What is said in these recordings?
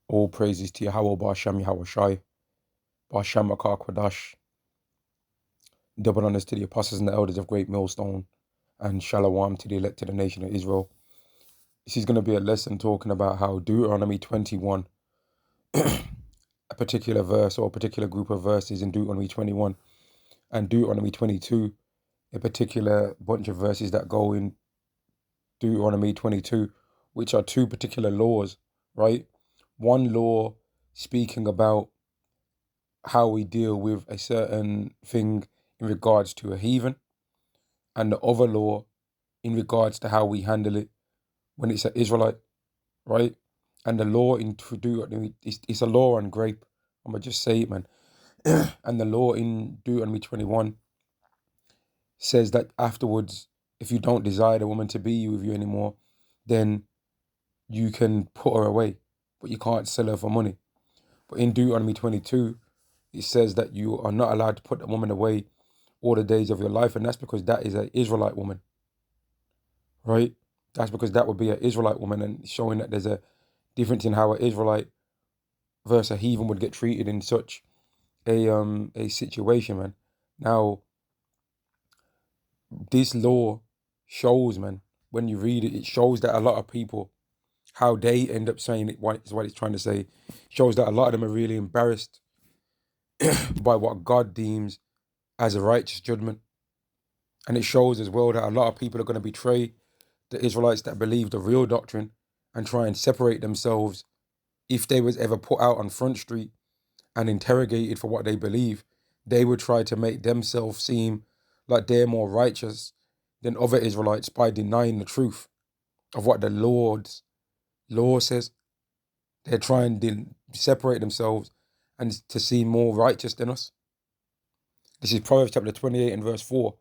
All praises to Yahweh Ba'Shem Yahweh Shai, Ba'Shem Makar Kwadash. Double honors to the apostles and the elders of Great Millstone, and Shalom to the elected nation of Israel. This is going to be a lesson talking about how Deuteronomy 21, a particular verse or a particular group of verses in Deuteronomy 21, and Deuteronomy 22, a particular bunch of verses that go in Deuteronomy 22, which are two particular laws, right? One law speaking about how we deal with a certain thing in regards to a heathen, and the other law in regards to how we handle it when it's an Israelite, right? And the law in Deuteronomy, it's a law on grape. I'm gonna just say it, man. And the law in Deuteronomy 21 says that afterwards, if you don't desire the woman to be with you anymore, then you can put her away, but you can't sell her for money. But in Deuteronomy 22, it says that you are not allowed to put the woman away all the days of your life, and that's because that is an Israelite woman, right? That's because that would be an Israelite woman, and showing that there's a difference in how an Israelite versus a heathen would get treated in such a situation, man. Now, this law shows, man, when you read it, it shows that a lot of people, how they end up saying it, what it's trying to say, shows that a lot of them are really embarrassed by what God deems as a righteous judgment. And it shows as well that a lot of people are going to betray the Israelites that believe the real doctrine and try and separate themselves. If they was ever put out on Front Street and interrogated for what they believe, they would try to make themselves seem like they're more righteous than other Israelites by denying the truth of what the Lord's law says. They're trying to separate themselves and to seem more righteous than us. This is Proverbs chapter 28 and verse 4.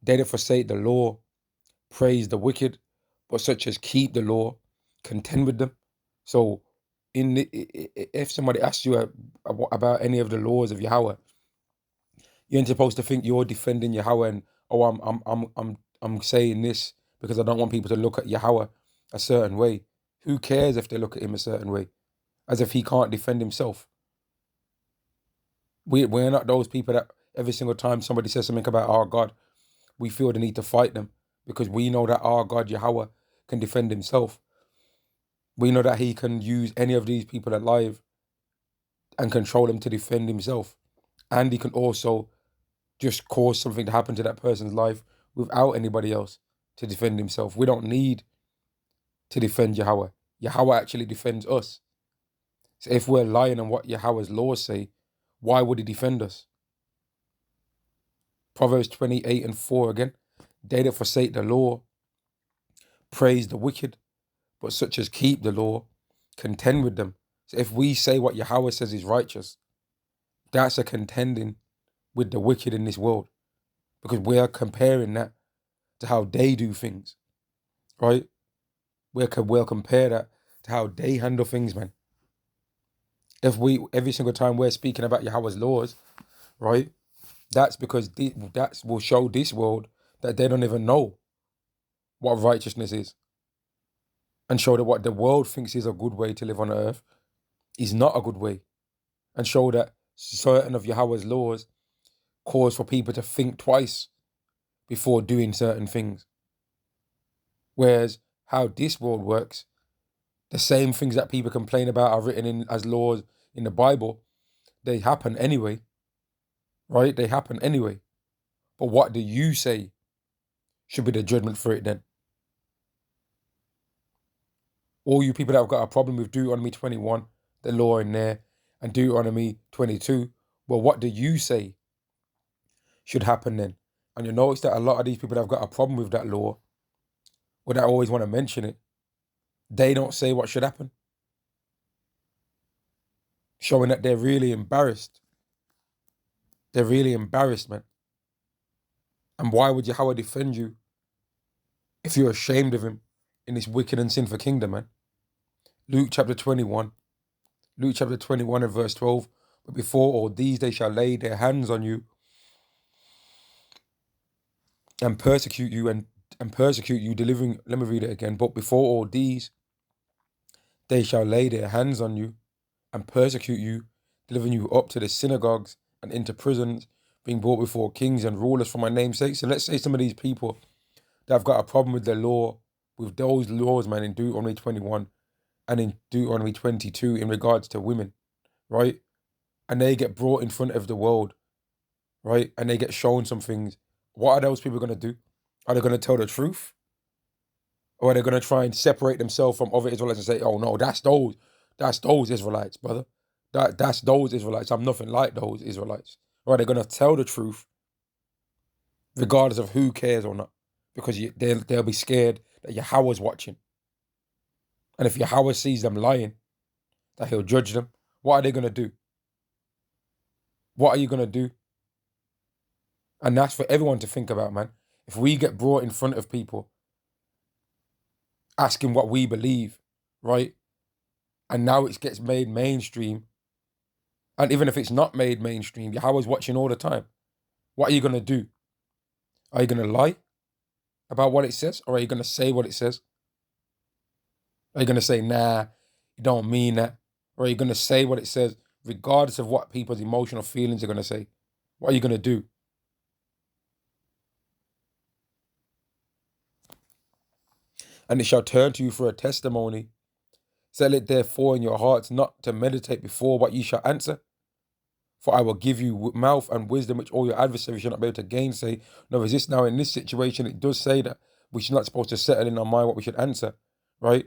They that forsake the law praise the wicked, but such as keep the law contend with them. So, if somebody asks you about any of the laws of Yahweh, you ain't supposed to think you're defending Yahweh and, oh, I'm saying this because I don't want people to look at Yahweh a certain way. Who cares if they look at him a certain way? As if he can't defend himself. We're not those people that every single time somebody says something about our God, we feel the need to fight them, because we know that our God Yahweh can defend himself. We know that he can use any of these people alive and control them to defend himself. And he can also just cause something to happen to that person's life without anybody else to defend himself. We don't need to defend Yahweh. Yahweh actually defends us. So if we're lying on what Yahweh's laws say, why would he defend us? Proverbs 28 and 4 again. They that forsake the law praise the wicked, but such as keep the law contend with them. So if we say what Yahweh says is righteous, that's a contending with the wicked in this world, because we are comparing that to how they do things, right? We'll compare that to how they handle things, man. If we, every single time we're speaking about Yahweh's laws, right, that's because that will show this world that they don't even know what righteousness is, and show that what the world thinks is a good way to live on earth is not a good way, and show that certain of Yahweh's laws cause for people to think twice before doing certain things. Whereas how this world works, the same things that people complain about are written in as laws in the Bible. They happen anyway, right? They happen anyway. But what do you say should be the judgment for it then? All you people that have got a problem with Deuteronomy 21, the law in there, and Deuteronomy 22, well, what do you say should happen then? And you notice that a lot of these people that have got a problem with that law, or that always want to mention it, they don't say what should happen, showing that they're really embarrassed. They're really embarrassed, man. And why would Yahweh defend you if you're ashamed of him in this wicked and sinful kingdom, man? Luke chapter 21. Luke chapter 21 and verse 12. But before all these they shall lay their hands on you and persecute you and persecute you, delivering. Let me read it again. But before all these they shall lay their hands on you and persecute you, delivering you up to the synagogues and into prisons, being brought before kings and rulers for my name's sake. So let's say some of these people that have got a problem with the law, with those laws, man, in Deuteronomy 21 and in Deuteronomy 22 in regards to women, right? And they get brought in front of the world, right? And they get shown some things. What are those people going to do? Are they going to tell the truth? Or are they going to try and separate themselves from other Israelites and say, oh no, that's those Israelites, brother. That's those Israelites. I'm nothing like those Israelites. Or are they going to tell the truth regardless of who cares or not? Because they'll be scared that Yahweh's watching. And if Yahweh sees them lying, that he'll judge them. What are they going to do? What are you going to do? And that's for everyone to think about, man. If we get brought in front of people asking what we believe, right? And now it gets made mainstream. And even if it's not made mainstream, Yahweh's watching all the time. What are you going to do? Are you going to lie about what it says? Or are you going to say what it says? Are you going to say, nah, you don't mean that? Or are you going to say what it says, regardless of what people's emotional feelings are going to say? What are you going to do? And it shall turn to you for a testimony. Set it therefore in your hearts not to meditate before what ye shall answer. For I will give you mouth and wisdom which all your adversaries shall not be able to gainsay. Now resist. Now in this situation, it does say that we should not supposed to settle in our mind what we should answer, right?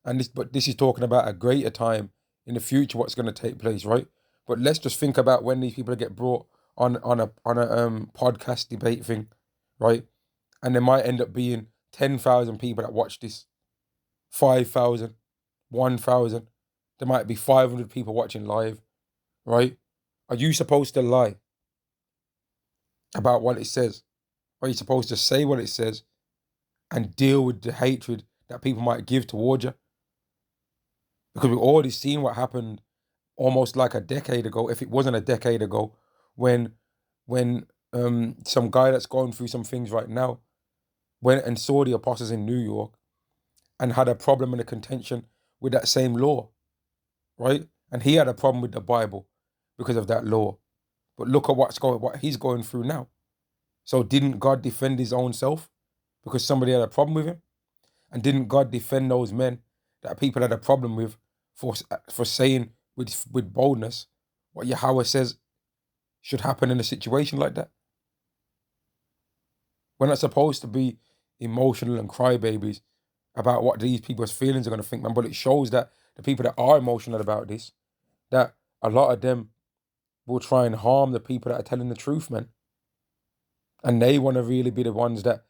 But this is talking about a greater time in the future, what's going to take place, right? But let's just think about when these people get brought on a podcast debate thing, right? And there might end up being 10,000 people that watch this, 5,000, 1,000. There might be 500 people watching live, right? Are you supposed to lie about what it says? Are you supposed to say what it says and deal with the hatred that people might give towards you? Because we've already seen what happened almost like a decade ago, if it wasn't a decade ago, when some guy that's going through some things right now went and saw the apostles in New York and had a problem and a contention with that same law, right? And he had a problem with the Bible because of that law. But look at what he's going through now. So didn't God defend his own self because somebody had a problem with him? And didn't God defend those men that people had a problem with for saying with boldness what Yahweh says should happen in a situation like that? We're not supposed to be emotional and crybabies about what these people's feelings are going to think, man. But it shows that the people that are emotional about this, that a lot of them will try and harm the people that are telling the truth, man. And they want to really be the ones that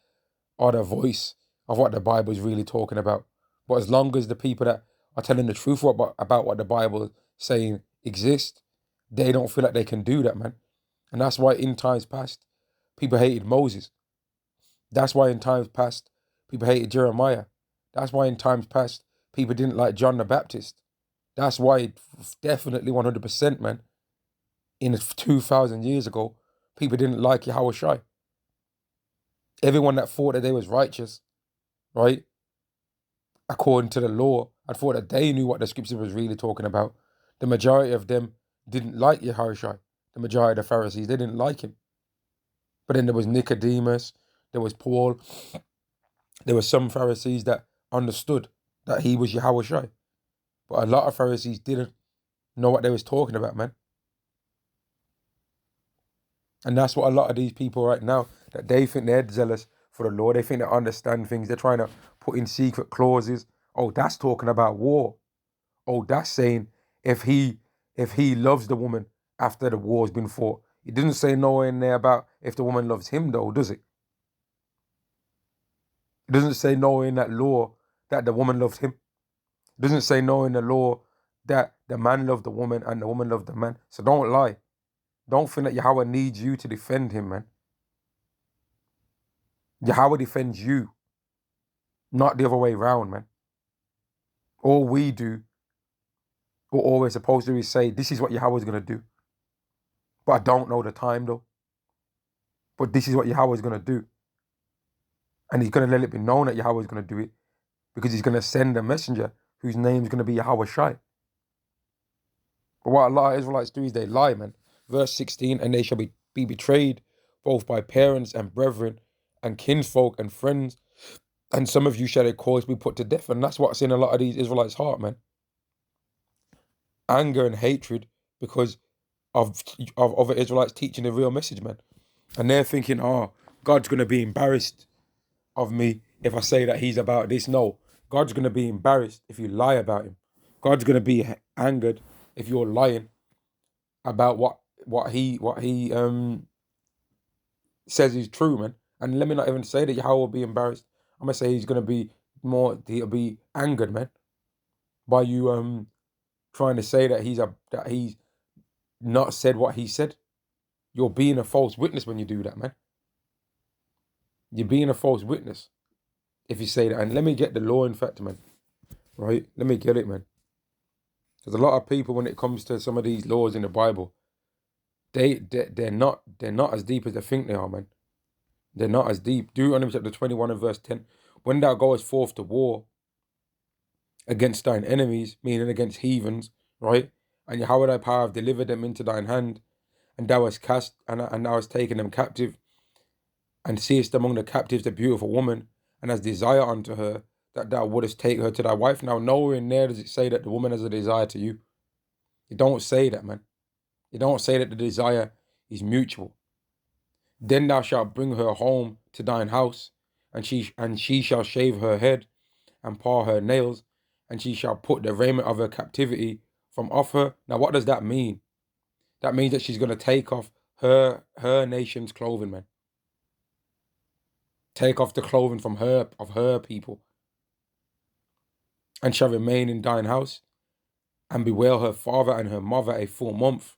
are the voice of what the Bible is really talking about. But as long as the people that are telling the truth about what the Bible is saying exist, they don't feel like they can do that, man. And that's why in times past, people hated Moses. That's why in times past, people hated Jeremiah. That's why in times past, people didn't like John the Baptist. That's why definitely 100%, man, in 2,000 years ago, people didn't like Yahweh Shai. Everyone that thought that they was righteous, right, according to the law, and thought that they knew what the scripture was really talking about, the majority of them didn't like Yahweh Shai. The majority of the Pharisees, they didn't like him. But then there was Nicodemus, there was Paul, there were some Pharisees that understood that he was Yahweh Shai. But a lot of Pharisees didn't know what they was talking about, man. And that's what a lot of these people right now, that they think they're zealous for the Lord. They think they understand things. They're trying to put in secret clauses. Oh, that's talking about war. Oh, that's saying if he loves the woman after the war's been fought. It doesn't say nowhere in there about if the woman loves him, though, does it? It doesn't say nowhere in that law that the woman loved him. It doesn't say nowhere in the law that the man loved the woman and the woman loved the man. So don't lie. Don't think that Yahweh needs you to defend him, man. Yahweh defends you, not the other way around, man. All we do, or all we're supposed to do is say, this is what Yahweh's going to do. But I don't know the time, though. But this is what Yahweh's going to do. And he's going to let it be known that Yahweh's going to do it because he's going to send a messenger whose name is going to be Yahweh Shai. But what a lot of Israelites do is they lie, man. Verse 16, and they shall be betrayed both by parents and brethren and kinsfolk and friends. And some of you shall they cause be put to death. And that's what's in a lot of these Israelites' heart, man. Anger and hatred because of other Israelites teaching the real message, man. And they're thinking, oh, God's going to be embarrassed of me if I say that he's about this. No, God's going to be embarrassed if you lie about him. God's going to be angered if you're lying about what he says is true, man. And let me not even say that Yahweh will be embarrassed. I'm gonna say he'll be angered, man, by you trying to say that he's not said what he said. You're being a false witness when you do that, man. You're being a false witness if you say that. And let me get the law in fact, man. Right? Let me get it, man. Because a lot of people, when it comes to some of these laws in the Bible, they're not as deep as they think they are, man. They're not as deep. Deuteronomy chapter 21 and verse 10. When thou goest forth to war against thine enemies, meaning against heathens, right? And Yahweh thy power have delivered them into thine hand, and thou hast cast and thou hast taken them captive, and seest among the captives the beautiful woman, and hast desire unto her, that thou wouldest take her to thy wife. Now, nowhere in there does it say that the woman has a desire to you. It don't say that, man. It don't say that the desire is mutual. Then thou shalt bring her home to thine house, and she shall shave her head, and par her nails, and she shall put the raiment of her captivity from off her. Now, what does that mean? That means that she's going to take off her nation's clothing, man. Take off the clothing from her people, and shall remain in thine house, and bewail her father and her mother a full month.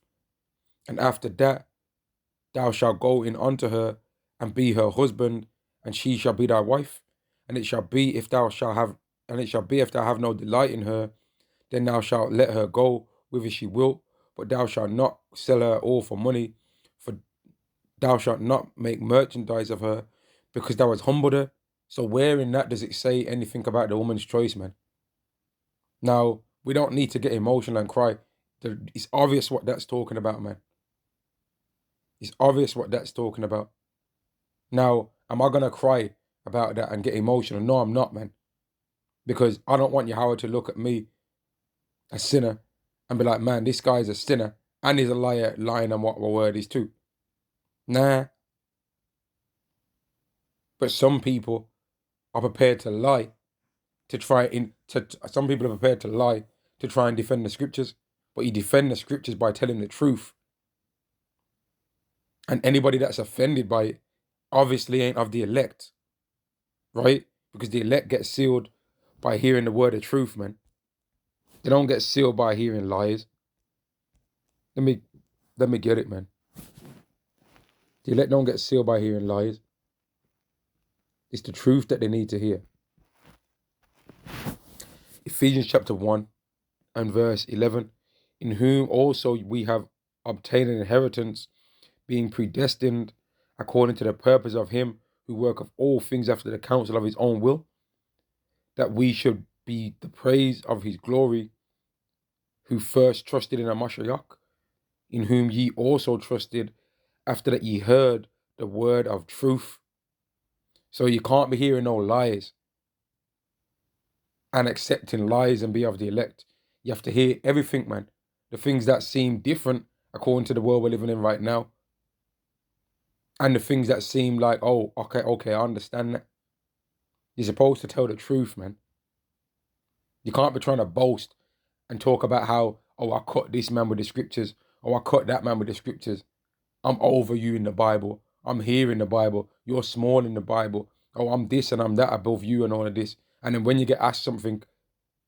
And after that, thou shalt go in unto her, and be her husband, and she shall be thy wife. And it shall be if thou have no delight in her, then thou shalt let her go whither she will, but thou shalt not sell her all for money, for thou shalt not make merchandise of her, because thou hast humbled her. So where in that does it say anything about the woman's choice, man? Now, we don't need to get emotional and cry. It's obvious what that's talking about, man. It's obvious what that's talking about. Now, am I going to cry about that and get emotional? No, I'm not, man. Because I don't want Yahweh to look at me, a sinner, and be like, man, this guy's a sinner and he's a liar, lying on what my word is too. Nah. But some people are prepared to lie some people are prepared to lie to try and defend the scriptures, but you defend the scriptures by telling the truth. And anybody that's offended by it obviously ain't of the elect, right? Because the elect get sealed by hearing the word of truth, man. They don't get sealed by hearing lies. Let me get it, man. The elect don't get sealed by hearing lies. It's the truth that they need to hear. Ephesians chapter 1 and verse 11. In whom also we have obtained an inheritance, being predestined according to the purpose of him who worketh all things after the counsel of his own will, that we should be the praise of his glory, who first trusted in a Mashiach, in whom ye also trusted, after that ye heard the word of truth. So you can't be hearing no lies and accepting lies and be of the elect. You have to hear everything, man. The things that seem different according to the world we're living in right now. And the things that seem like, oh, okay, I understand that. You're supposed to tell the truth, man. You can't be trying to boast and talk about how, oh, I cut this man with the scriptures. Oh, I cut that man with the scriptures. I'm over you in the Bible. I'm here in the Bible. You're small in the Bible. Oh, I'm this and I'm that above you and all of this. And then when you get asked something,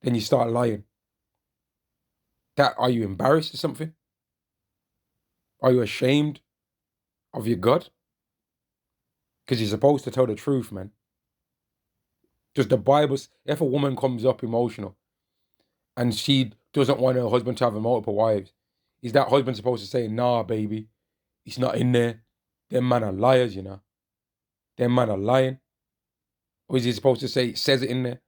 then you start lying. Are you embarrassed or something? Are you ashamed of your God? Because you're supposed to tell the truth, man. Does the Bible, if a woman comes up emotional and she doesn't want her husband to have multiple wives, is that husband supposed to say, nah, baby, it's not in there? Them man are liars, you know. Them man are lying. Or is he supposed to say, it says it in there?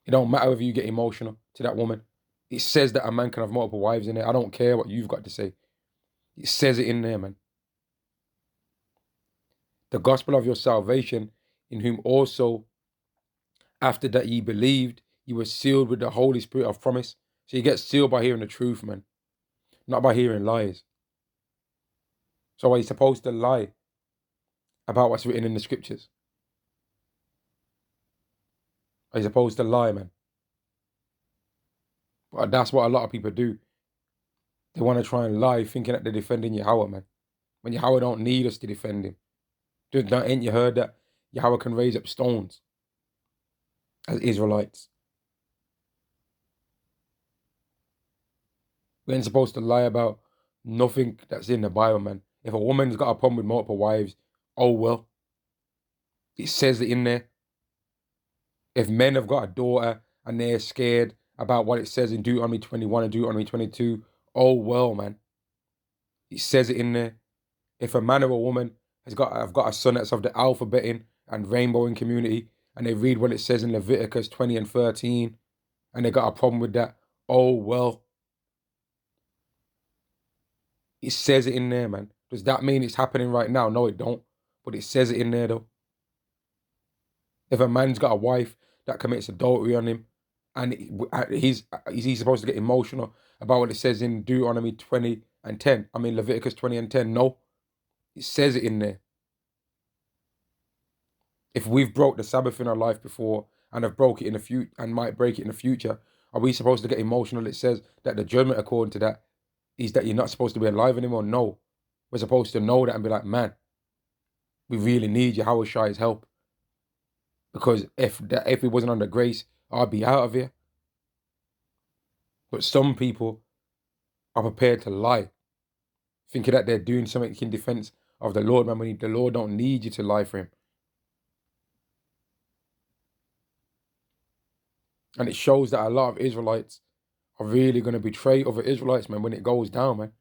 It don't matter if you get emotional to that woman. It says that a man can have multiple wives in it. I don't care what you've got to say. It says it in there, man. The gospel of your salvation, in whom also, after that ye believed, you were sealed with the Holy Spirit of promise. So you get sealed by hearing the truth, man. Not by hearing lies. So are you supposed to lie about what's written in the scriptures? Are you supposed to lie, man? But that's what a lot of people do. They want to try and lie, thinking that they're defending Yahweh, man. When Yahweh don't need us to defend him. Ain't you heard that Yahweh can raise up stones as Israelites? We ain't supposed to lie about nothing that's in the Bible, man. If a woman's got a problem with multiple wives, oh well. It says it in there. If men have got a daughter and they're scared about what it says in Deuteronomy 21 and Deuteronomy 22, oh well, man. It says it in there. If a man or a woman have got a son that's of the alphabeting and rainbowing community, and they read what it says in Leviticus 20 and 13, and they got a problem with that, oh well. It says it in there, man. Does that mean it's happening right now? No, it don't. But it says it in there, though. If a man's got a wife that commits adultery on him, and he's supposed to get emotional about what it says in Deuteronomy 20 and 10? I mean, Leviticus 20 and 10. No. It says it in there. If we've broke the Sabbath in our life before and have broke it in the future and might break it in the future, are we supposed to get emotional? It says that the judgment according to that is that you're not supposed to be alive anymore. No. We're supposed to know that and be like, man, we really need Yahweh Shai's help. Because if it wasn't under grace, I'd be out of here. But some people are prepared to lie, thinking that they're doing something in defense of the Lord, man. When the Lord don't need you to lie for him. And it shows that a lot of Israelites are really going to betray other Israelites, man, when it goes down, man.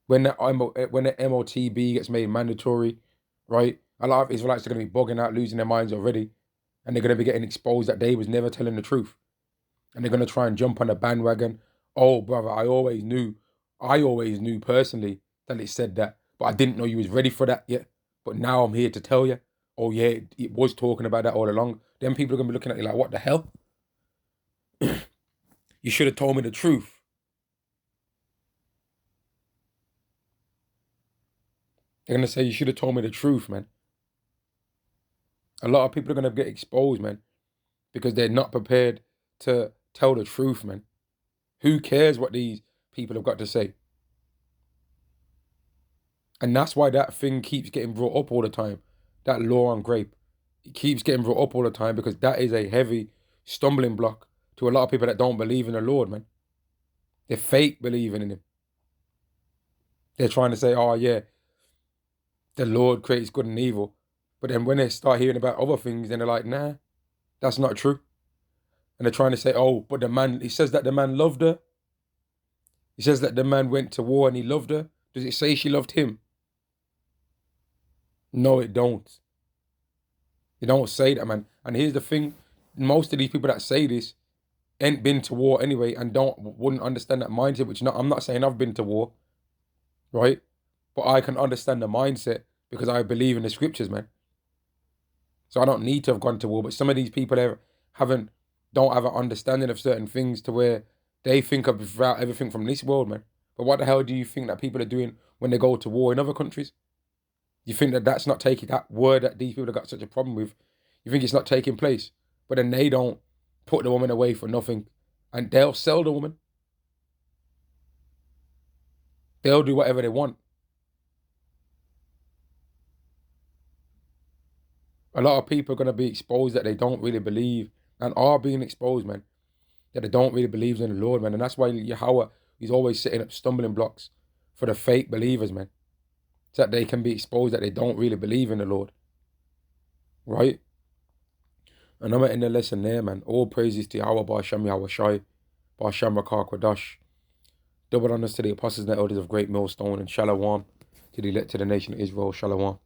When the MOTB gets made mandatory, right? A lot of Israelites are going to be bugging out, losing their minds already. And they're going to be getting exposed that they was never telling the truth. And they're going to try and jump on the bandwagon. Oh, brother, I always knew personally that it said that. But I didn't know you was ready for that yet. But now I'm here to tell you. Oh, yeah, it was talking about that all along. Then people are going to be looking at you like, what the hell? You should have told me the truth. They're going to say, you should have told me the truth, man. A lot of people are going to get exposed, man, because they're not prepared to tell the truth, man. Who cares what these people have got to say? And that's why that thing keeps getting brought up all the time. That law on Grape. It keeps getting brought up all the time because that is a heavy stumbling block to a lot of people that don't believe in the Lord, man. They're fake believing in him. They're trying to say, oh, yeah, the Lord creates good and evil. But then when they start hearing about other things, then they're like, nah, that's not true. And they're trying to say, oh, but the man, he says that the man loved her. He says that the man went to war and he loved her. Does it say she loved him? No, it don't. They don't say that, man. And here's the thing. Most of these people that say this ain't been to war anyway and wouldn't understand that mindset, which I'm not saying I've been to war, right? But I can understand the mindset because I believe in the scriptures, man. So I don't need to have gone to war. But some of these people there don't have an understanding of certain things to where they think of everything from this world, man. But what the hell do you think that people are doing when they go to war in other countries? You think that that's not taking, that word that these people have got such a problem with, you think it's not taking place? But then they don't put the woman away for nothing. And they'll sell the woman. They'll do whatever they want. A lot of people are going to be exposed that they don't really believe and are being exposed, man, that they don't really believe in the Lord, man. And that's why Yahweh is always setting up stumbling blocks for the fake believers, man, so that they can be exposed that they don't really believe in the Lord, right? And I'm in the lesson there, man. All praises to Yahweh, Ba'ashem Yahweh Shai, Ba'ashem Rakar Kwadash. Double honors to the apostles and the elders of Great Millstone, and Shalom to the nation of Israel. Shalom.